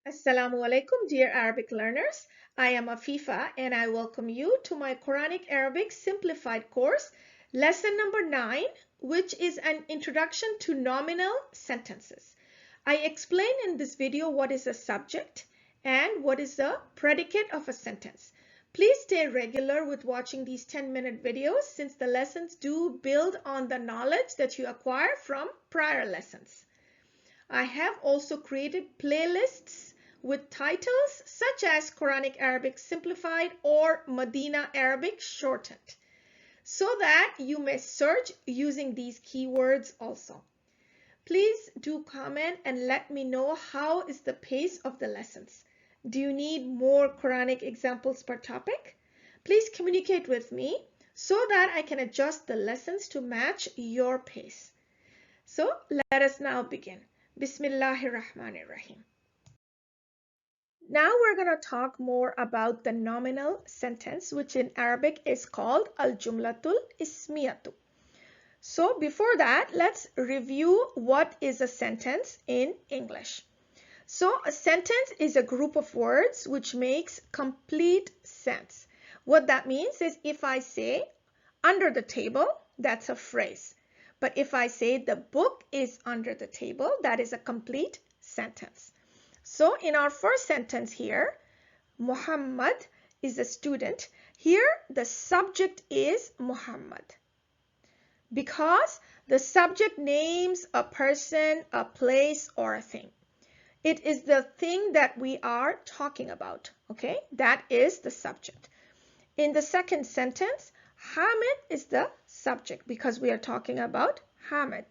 Assalamu alaikum, dear Arabic learners. I am Afifa and I welcome you to my Quranic Arabic Simplified course, lesson number 9, which is an introduction to nominal sentences. I explain in this video what is a subject and what is the predicate of a sentence. Please stay regular with watching these 10-minute videos since the lessons do build on the knowledge that you acquire from prior lessons. I have also created playlists with titles such as Quranic Arabic Simplified or Madinah Arabic Shortened, so that you may search using these keywords also. Please do comment and let me know how is the pace of the lessons. Do you need more Quranic examples per topic? Please communicate with me so that I can adjust the lessons to match your pace. So let us now begin. Bismillahir Rahmanir Rahim. Now we're going to talk more about the nominal sentence, which in Arabic is called al-jumlatul ismiyatu. So before that, let's review what is a sentence in English. So a sentence is a group of words which makes complete sense. What that means is if I say under the table, that's a phrase. But if I say the book is under the table, that is a complete sentence. So in our first sentence here, Muhammad is a student. Here the subject is Muhammad because the subject names a person, a place, or a thing. It is the thing that we are talking about, okay? That is the subject. In the second sentence, Hamid is the subject because we are talking about Hamid.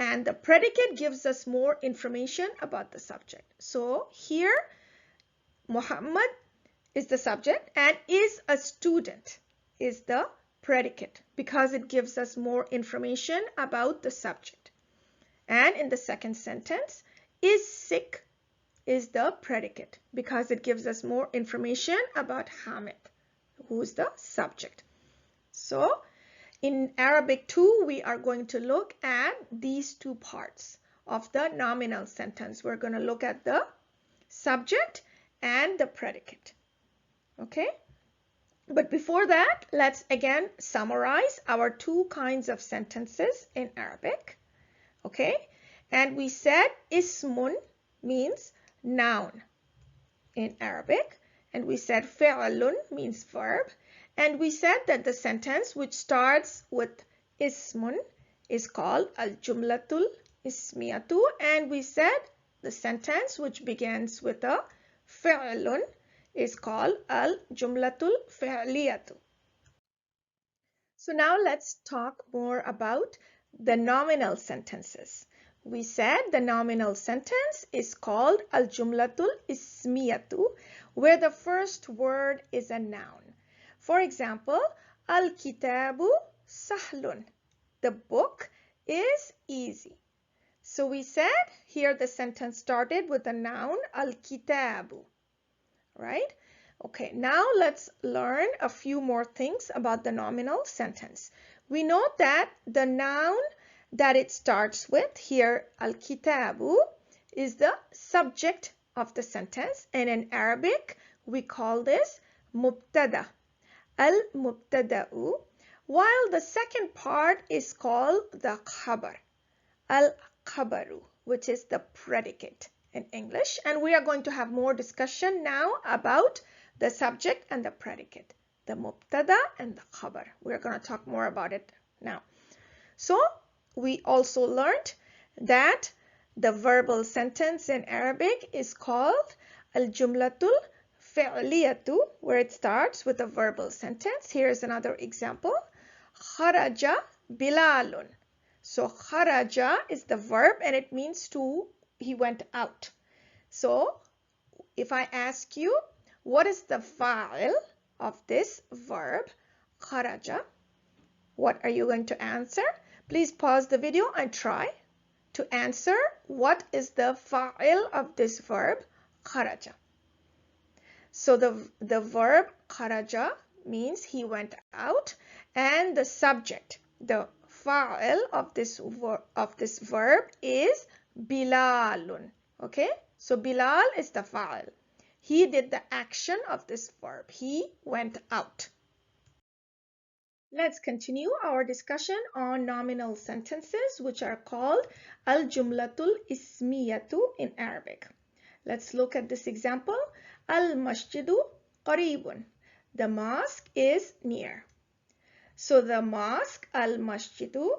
And the predicate gives us more information about the subject. So here, Muhammad is the subject and is a student is the predicate because it gives us more information about the subject. And in the second sentence, is sick is the predicate because it gives us more information about Hamid, who is the subject. So in Arabic too, we are going to look at these two parts of the nominal sentence. We're going to look at the subject and the predicate. Okay? But before that, let's again summarize our two kinds of sentences in Arabic. Okay? And we said ismun means noun in Arabic. And we said fi'lun means verb. And we said that the sentence which starts with ismun is called al-jumlatul ismiyatu. And we said the sentence which begins with a fi'lun is called al-jumlatul fi'liyatu. So now let's talk more about the nominal sentences. We said the nominal sentence is called al-jumlatul ismiyatu, where the first word is a noun. For example, al-kitabu sahlun. The book is easy. So we said here the sentence started with the noun al-kitabu, right? Okay, now let's learn a few more things about the nominal sentence. We know that the noun that it starts with here, al-kitabu, is the subject of the sentence. And in Arabic, we call this mubtada. Al-mubtada'u, while the second part is called the khabar, al-khabaru, which is the predicate in English. And we are going to have more discussion now about the subject and the predicate, the mubtada and the khabar. We're going to talk more about it now. So we also learned that the verbal sentence in Arabic is called al-jumlatul fi'liyatu, where it starts with a verbal sentence. Here's another example. Kharaja Bilalun. So kharaja is the verb and it means he went out. So if I ask you, what is the fa'il of this verb, kharaja? What are you going to answer? Please pause the video and try to answer what is the fa'il of this verb, kharaja. So the verb kharaja means he went out, and the subject, the fa'il of this verb is Bilalun. Okay, So Bilal is the fa'il. He did the action of this verb. He went out. Let's continue our discussion on nominal sentences, which are called al-jumlatul ismiyatu in Arabic. Let's look at this example. Al-masjidu qaribun. The mosque is near. So the mosque, al-masjidu,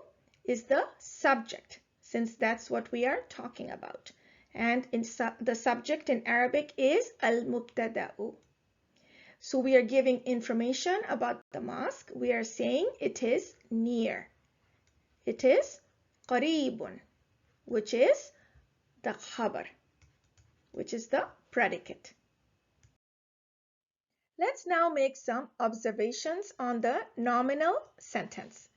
is the subject, since that's what we are talking about. And the subject in Arabic is al-mubtada'u. So we are giving information about the mosque. We are saying it is near. It is qaribun, which is the khabar, which is the predicate. Let's now make some observations on the nominal sentence.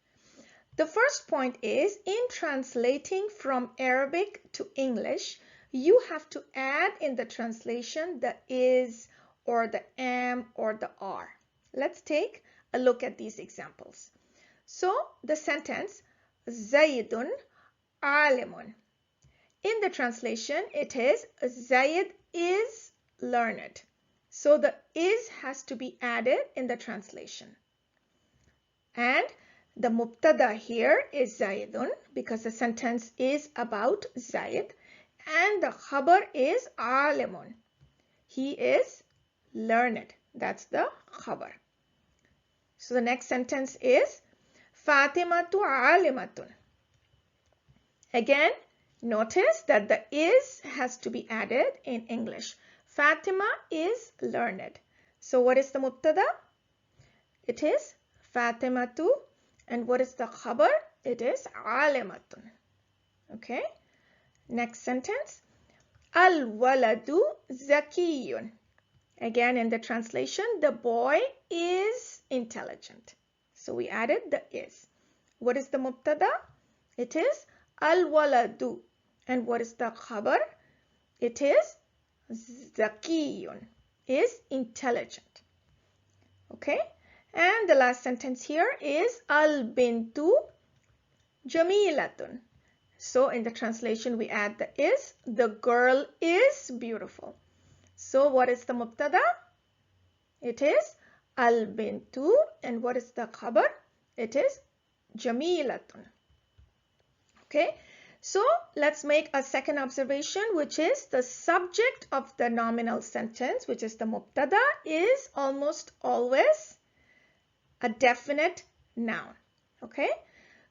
The first point is, in translating from Arabic to English, you have to add in the translation the is, or the am, or the are. Let's take a look at these examples. So the sentence, Zaydun alimun. In the translation, it is Zayd is learned. So the is has to be added in the translation. And the mubtada here is Zaydun, because the sentence is about Zayd. And the khabar is alimun. He is learned. That's the khabar. So the next sentence is Fatimatu alimatun. Again, notice that the is has to be added in English. Fatima is learned. So what is the mubtada? It is Fatimatu. And what is the khabar? It is alimatun. Okay. Next sentence. Al-waladu zakiyun. Again, in the translation, the boy is intelligent. So we added the is. What is the mubtada? It is al-waladu. And what is the khabar? It is zakiyun, is intelligent. Okay. And the last sentence here is al-bintu jamilatun. So in the translation, we add the is. The girl is beautiful. So what is the mubtada? It is al-bintu. And what is the khabar? It is jamilatun. Okay. So let's make a second observation, which is the subject of the nominal sentence, which is the mubtada, is almost always a definite noun. Okay.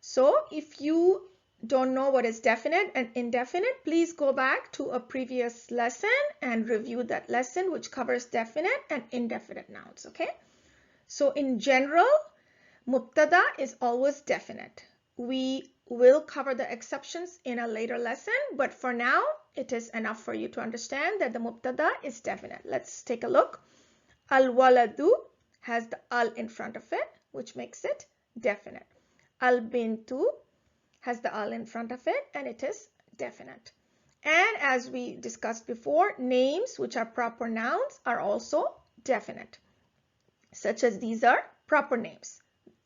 So if you don't know what is definite and indefinite, please go back to a previous lesson and review that lesson, which covers definite and indefinite nouns. Okay. So in general, mubtada is always definite. We will cover the exceptions in a later lesson, but for now, it is enough for you to understand that the mubtada is definite. Let's take a look. Al-waladu has the al in front of it, which makes it definite. Al-bintu has the al in front of it, and it is definite. And as we discussed before, names which are proper nouns are also definite, such as these are proper names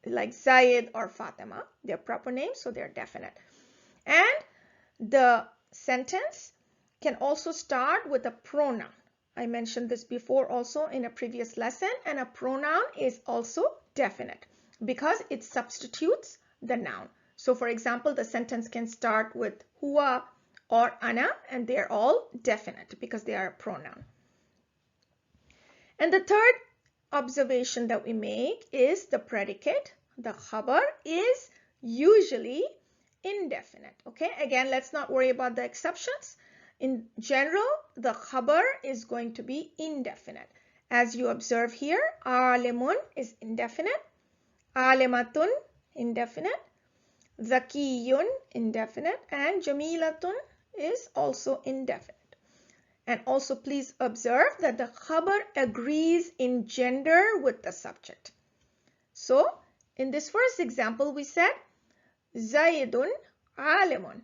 like Zayed or Fatima. They're proper names, so they're definite. And the sentence can also start with a pronoun. I mentioned this before also in a previous lesson, and a pronoun is also definite because it substitutes the noun. So for example, the sentence can start with huwa or ana, and they're all definite because they are a pronoun. And the third observation that we make is the predicate. The khabar is usually indefinite. Okay, again, let's not worry about the exceptions. In general, the khabar is going to be indefinite. As you observe here, alimun is indefinite, alimatun indefinite, zakiyun indefinite, and jamilatun is also indefinite. And also please observe that the khabar agrees in gender with the subject. So in this first example, we said Zaydun alimun.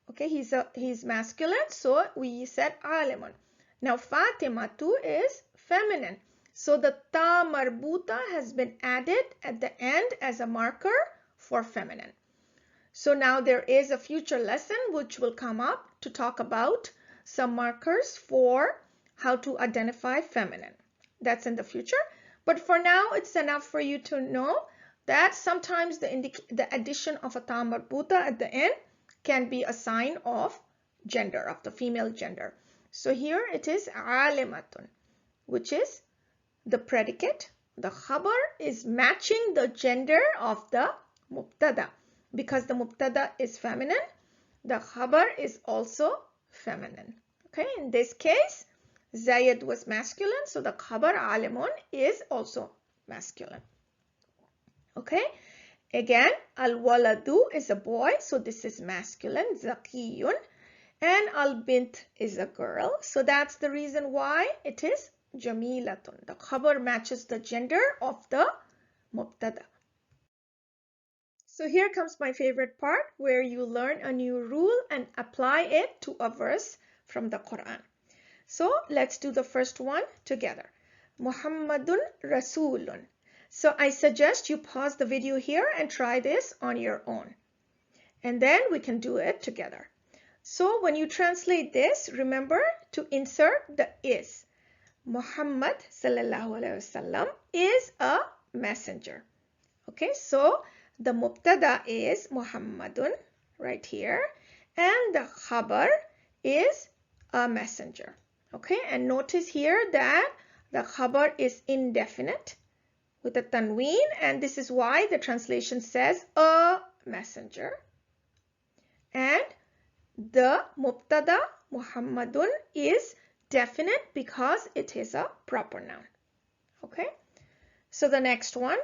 Okay, he's masculine, so we said alimun. Now Fatimatu is feminine. So the ta marbuta has been added at the end as a marker for feminine. So now there is a future lesson which will come up to talk about some markers for how to identify feminine. That's in the future. But for now, it's enough for you to know that sometimes the addition of a ta marbuta at the end can be a sign of gender, of the female gender. So here it is alimatun, which is the predicate. The khabar is matching the gender of the mubtada. Because the mubtada is feminine, the khabar is also feminine. Okay, in this case, Zayed was masculine, so the khabar alimun is also masculine. Okay, again, al-waladu is a boy, so this is masculine, zakiyun, and al-bint is a girl, so that's the reason why it is jamilatun. The khabar matches the gender of the mubtada. So here comes my favorite part where you learn a new rule and apply it to a verse from the Quran. So let's do the first one together. Muhammadun Rasulun. So I suggest you pause the video here and try this on your own. And then we can do it together. So when you translate this, remember to insert the is. Muhammad sallallahu alaihi wasallam is a messenger. Okay, so the mubtada is Muhammadun right here, and the khabar is a messenger. Okay, and notice here that the khabar is indefinite with a tanween, and this is why the translation says a messenger. And the mubtada Muhammadun is definite because it is a proper noun. Okay, so the next one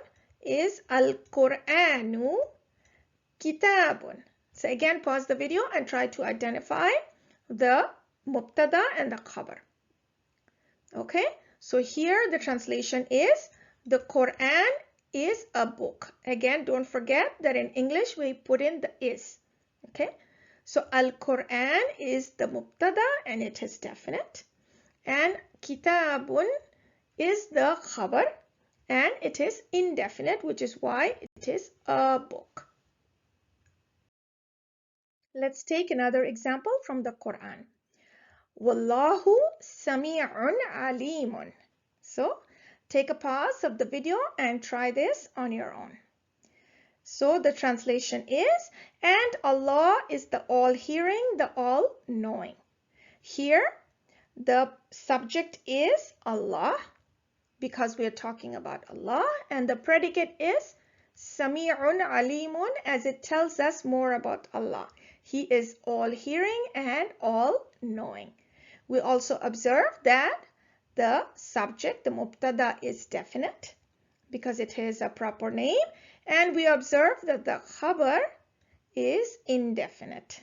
is Al-Qur'anu Kitabun. So again, pause the video and try to identify the mubtada and the khabar. Okay, so here the translation is the Quran is a book. Again, don't forget that in English we put in the is. Okay, so Al-Quran is the mubtada and it is definite, and Kitabun is the khabar and it is indefinite, which is why it is a book. Let's take another example from the Quran. Wallahu sami'un alimun. So take a pause of the video and try this on your own. So the translation is, and Allah is the all-hearing, the all-knowing. Here the subject is Allah, because we are talking about Allah, and the predicate is Sami'un Alimun, as it tells us more about Allah. He is all-hearing and all-knowing. We also observe that the subject, the mubtada, is definite because it is a proper name, and we observe that the khabar is indefinite.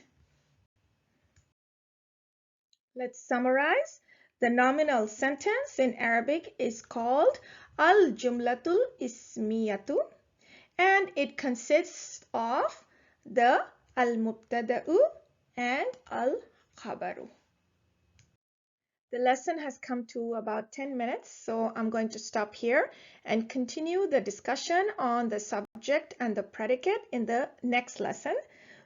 Let's summarize. The nominal sentence in Arabic is called al-jumlatul ismiyatu, and it consists of the al-mubtada'u and al-khabaru. The lesson has come to about 10 minutes, so I'm going to stop here and continue the discussion on the subject and the predicate in the next lesson.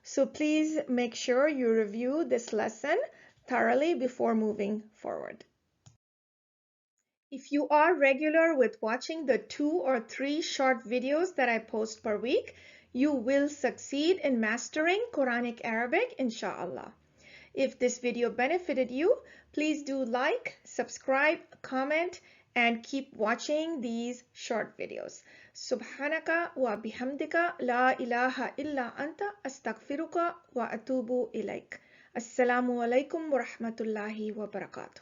So please make sure you review this lesson thoroughly before moving forward. If you are regular with watching the 2 or 3 short videos that I post per week, you will succeed in mastering Quranic Arabic, InshaAllah. If this video benefited you, please do like, subscribe, comment, and keep watching these short videos. Subhanaka wa bihamdika la ilaha illa anta astaghfiruka wa atubu ilaik. Assalamu alaikum wa rahmatullahi wa barakatuh.